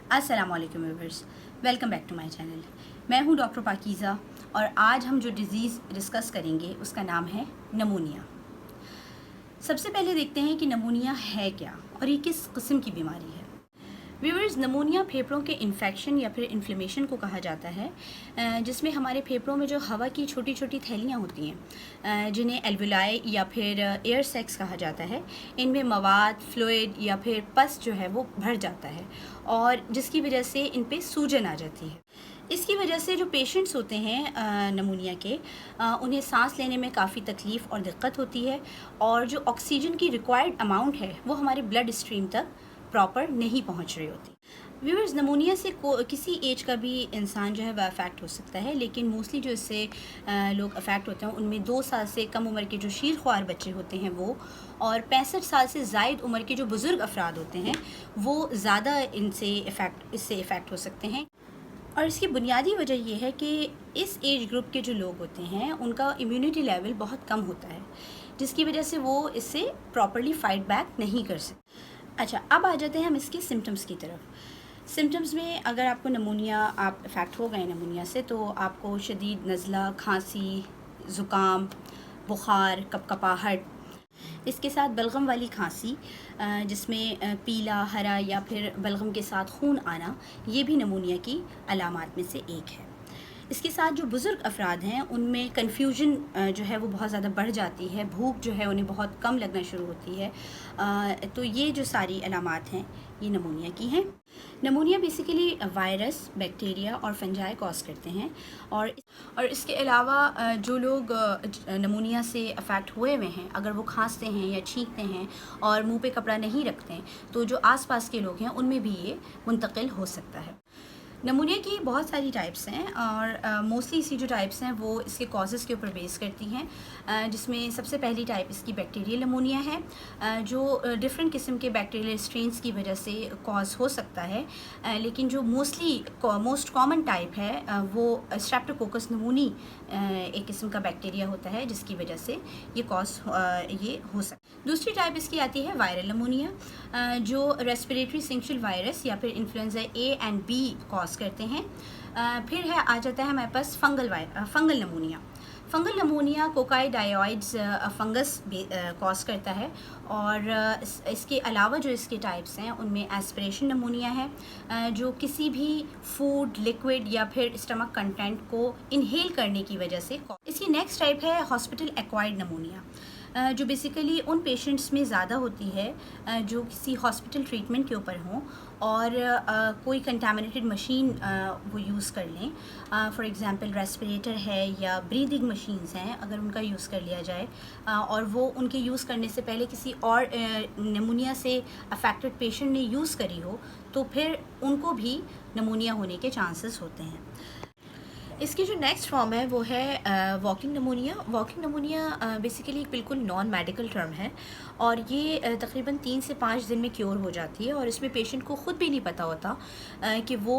अस्सलाम वालेकुम viewers, welcome back to my channel. मैं हूं डॉक्टर पाकीज़ा और आज हम जो डिज़ीज़ डिस्कस करेंगे उसका नाम है नमूनिया। सबसे पहले देखते हैं कि नमूनिया है क्या और ये किस किस्म की बीमारी है। व्यूअर्स, नमूनिया फेफड़ों के इन्फेक्शन या फिर इन्फ्लेमेशन को कहा जाता है, जिसमें हमारे फेफड़ों में जो हवा की छोटी छोटी थैलियाँ होती हैं, जिन्हें एल्वुलाई या फिर एयर सैक्स कहा जाता है, इनमें मवाद, फ्लूइड या फिर पस जो है वो भर जाता है और जिसकी वजह से इन पे सूजन आ जाती है। इसकी वजह से जो पेशेंट्स होते हैं नमूनिया के, उन्हें सांस लेने में काफ़ी तकलीफ़ और दिक्कत होती है और जो ऑक्सीजन की रिक्वायर्ड अमाउंट है वो हमारे ब्लड स्ट्रीम तक प्रॉपर नहीं पहुंच रही होती। व्यूअर्स, नमूनिया से किसी एज का भी इंसान जो है वह अफेक्ट हो सकता है, लेकिन मोस्टली जो इससे लोग अफेक्ट होते हैं उनमें 2 साल से कम उम्र के जो शीर ख्वार बच्चे होते हैं वो, और 65 साल से ज़ायद उम्र के जो बुज़ुर्ग अफराद होते हैं वो ज़्यादा इससे इफ़ेक्ट हो सकते हैं। और इसकी बुनियादी वजह यह है कि इस एज ग्रुप के जो लोग होते हैं उनका इम्यूनिटी लेवल बहुत कम होता है, जिसकी वजह से वो इससे प्रॉपरली फ़ाइट बैक नहीं कर सकते। अच्छा, अब आ जाते हैं हम इसके सिम्टम्स की तरफ। सिम्टम्स में अगर आपको आप इफ़ेक्ट हो गए नमूनिया से, तो आपको शदीद नज़ला, खांसी, ज़ुकाम, बुखार, कपकपाहट, इसके साथ बलगम वाली खांसी, जिसमें पीला, हरा या फिर बलगम के साथ खून आना, ये भी नमूनिया की अलामात में से एक है। इसके साथ जो बुज़ुर्ग अफराद हैं उनमें कन्फ्यूजन जो है वो बहुत ज़्यादा बढ़ जाती है, भूख जो है उन्हें बहुत कम लगना शुरू होती है। तो ये जो सारी अलामात हैं ये नमूनिया की हैं। नमूनिया बेसिकली वायरस, बैक्टीरिया और फंजाई कॉज करते हैं, और इसके अलावा जो लोग नमूनिया से अफेक्ट हुए हुए हैं, अगर वो खांसते हैं या छींकते हैं और मुंह पे कपड़ा नहीं रखते हैं, तो जो आसपास के लोग हैं उनमें भी ये मुंतकिल हो सकता है। नमूनिया की बहुत सारी टाइप्स हैं और मोस्टली इसी जो टाइप्स हैं वो इसके कॉजेज़ के ऊपर बेस करती हैं, जिसमें सबसे पहली टाइप इसकी बैक्टीरियल नमूनिया है, जो डिफरेंट किस्म के बैक्टीरियल स्ट्रेन्स की वजह से कॉज हो सकता है, लेकिन जो मोस्ट कॉमन टाइप है वो स्ट्रेप्टोकोकस नमूनी एक किस्म का बैक्टीरिया होता है, जिसकी वजह से ये हो सकता है। दूसरी टाइप इसकी आती है वायरल नमूनिया, जो रेस्पिरेटरी सिंक्शुअल वायरस या फिर influenza A and B cause करते हैं। फिर आ जाता है हमारे पास fungal pneumonia. Fungal pneumonia coccidioides fungus cause करता है, और इसके अलावा जो इसके टाइप्स हैं उनमें एस्पिरेशन नमूनिया है, जो किसी भी फूड, लिक्विड या फिर स्टमक कंटेंट को इनहेल करने की वजह से। इसकी नेक्स्ट टाइप है हॉस्पिटल एक्वायर्ड नमूनिया, जो बेसिकली उन पेशेंट्स में ज़्यादा होती है जो किसी हॉस्पिटल ट्रीटमेंट के ऊपर हों और कोई कंटामिनेटेड मशीन वो यूज़ कर लें। फॉर एग्ज़ाम्पल रेस्पिरेटर है या ब्रीदिंग मशीन्स हैं, अगर उनका यूज़ कर लिया जाए और वो उनके यूज़ करने से पहले किसी और नमूनिया से अफेक्टेड पेशेंट ने यूज़ करी हो, तो फिर उनको भी नमूनिया होने के चांसेस होते हैं। इसकी जो नेक्स्ट फॉर्म है वो है वॉकिंग नमूनिया। वॉकिंग नमूनिया बेसिकली एक बिल्कुल नॉन मेडिकल टर्म है, और ये तकरीबन 3 से 5 दिन में क्योर हो जाती है, और इसमें पेशेंट को ख़ुद भी नहीं पता होता कि वो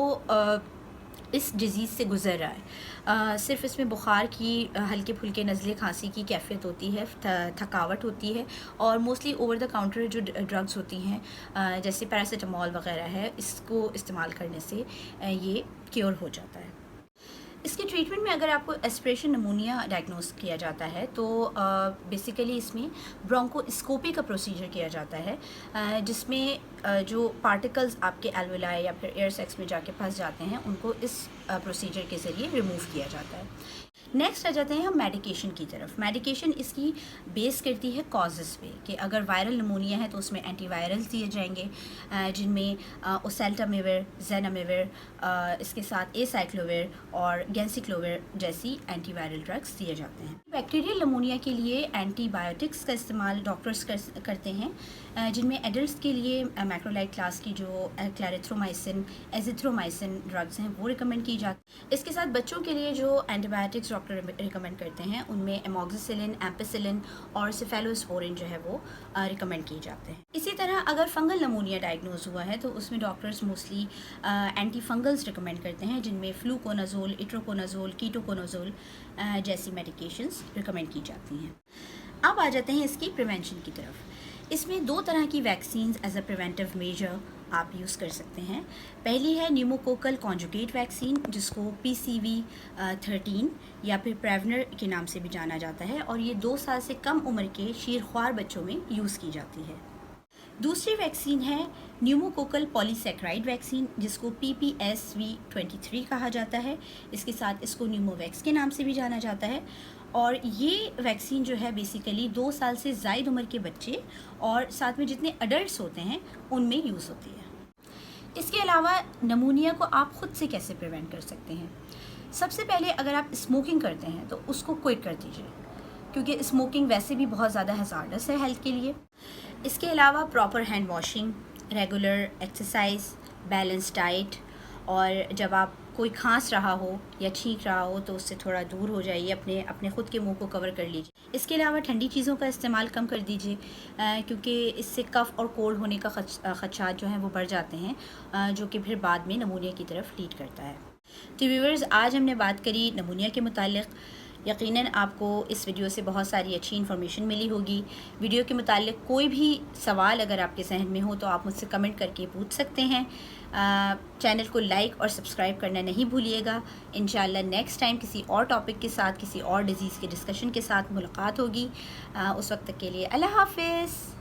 इस डिज़ीज़ से गुज़र रहा है। सिर्फ इसमें बुखार की, हल्के फुल्के नज़ले खांसी की कैफियत होती है, थकावट होती है, और मोस्टली ओवर द काउंटर जो ड्रग्स होती हैं जैसे पैरासीटामोल वगैरह है, इसको इस्तेमाल करने से ये क्योर हो जाता है। इसके ट्रीटमेंट में अगर आपको एस्पिरेशन नमूनिया डायग्नोस किया जाता है तो बेसिकली इसमें ब्रोंकोस्कोपी का प्रोसीजर किया जाता है, जिसमें जो पार्टिकल्स आपके एल्वुलाई या फिर एयर सैक्स में जाके फंस जाते हैं उनको इस प्रोसीजर के ज़रिए रिमूव किया जाता है। नेक्स्ट आ जाते हैं हम मेडिकेशन की तरफ। मेडिकेशन इसकी बेस करती है कॉजेज़ पे, कि अगर वायरल नमूनिया है तो उसमें एंटीवायरल्स दिए जाएंगे, जिनमें ओसेल्टामिविर, ज़ेनामिविर, इसके साथ एसाइक्लोविर और गेंसिक्लोविर जैसी एंटीवायरल ड्रग्स दिए जाते हैं। बैक्टीरियल नमूनिया के लिए एंटीबायोटिक्स का इस्तेमाल डॉक्टर्स करते हैं, जिनमें एडल्ट्स के लिए मैक्रोलाइड क्लास की जो क्लैरिथ्रोमाइसिन, एजिथ्रोमाइसिन ड्रग्स हैं वो रिकमेंड की जाती है। इसके साथ बच्चों के लिए जो एंटीबायोटिक्स डॉक्टर रिकमेंड करते हैं उनमें एमोक्सिसिलिन, एम्पिसिलिन और सेफेलोस्पोरिन जो है वो रिकमेंड किए जाते हैं। इसी तरह अगर फंगल नमूनिया डायग्नोज हुआ है तो उसमें doctors mostly anti fungals recommend करते हैं, जिनमें फ्लूकोनाजोल, इट्रोकोनाजोल, कीटोकोनाजोल जैसी मेडिकेशंस रिकमेंड की जाती हैं। अब आ जाते हैं इसकी प्रिवेंशन की तरफ। इसमें 2 तरह की vaccines as a preventive measure आप यूज़ कर सकते हैं। पहली है न्यूमोकोकल कॉन्जुगेट वैक्सीन, जिसको PCV 13 या फिर प्रेवनर के नाम से भी जाना जाता है, और ये 2 साल से कम उम्र के शीरख्वार बच्चों में यूज़ की जाती है। दूसरी वैक्सीन है न्यूमोकोकल पॉलीसैकेराइड वैक्सीन, जिसको PPSV 23 कहा जाता है। इसके साथ इसको न्यूमोवैक्स के नाम से भी जाना जाता है, और ये वैक्सीन जो है बेसिकली 2 साल से ज़ायद उम्र के बच्चे और साथ में जितने अडल्ट्स होते हैं उनमें यूज़ होती है। इसके अलावा नमूनिया को आप ख़ुद से कैसे प्रिवेंट कर सकते हैं? सबसे पहले अगर आप स्मोकिंग करते हैं तो उसको क्विट कर दीजिए, क्योंकि स्मोकिंग वैसे भी बहुत ज़्यादा हज़ार्डस है हेल्थ के लिए। इसके अलावा proper hand washing, regular exercise, balance diet, और जब आप कोई खांस रहा हो या छींक रहा हो तो उससे थोड़ा दूर हो जाइए, अपने ख़ुद के मुंह को कवर कर लीजिए। इसके अलावा ठंडी चीज़ों का इस्तेमाल कम कर दीजिए, क्योंकि इससे कफ़ और कोल्ड होने का खदशात जो हैं वो बढ़ जाते हैं, जो कि फिर बाद में नमूनिया की तरफ लीड करता है। तो व्यूअर्स, आज हमने बात करी नमूनिया के मुतालिक। यकीनन आपको इस वीडियो से बहुत सारी अच्छी इन्फॉर्मेशन मिली होगी। वीडियो के मुतालिक कोई भी सवाल अगर आपके जहन में हो तो आप मुझसे कमेंट करके पूछ सकते हैं। चैनल को लाइक और सब्सक्राइब करना नहीं भूलिएगा। इंशाल्लाह नेक्स्ट टाइम किसी और टॉपिक के साथ, किसी और डिज़ीज़ के डिस्कशन के साथ मुलाकात होगी। उस वक्त तक के लिए अल्लाह हाफ़िज़।